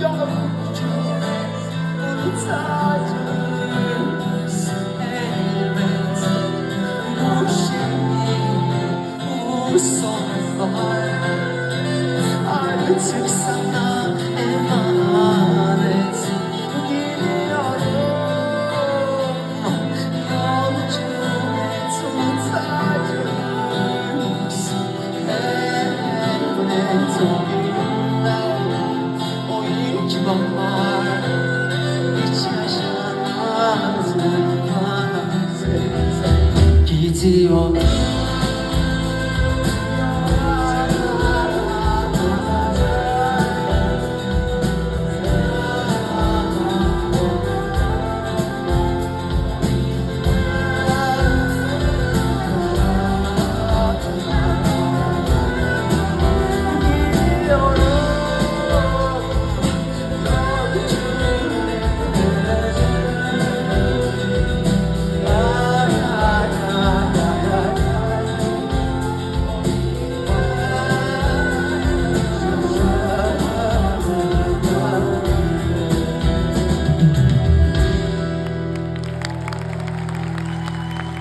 yavrucuğum unutacağız elbet. Bu şimdi bu sonbahar artık sana emanet gidiyorum. Yolcu et unutacağız elbet. O günler, o ilk bahar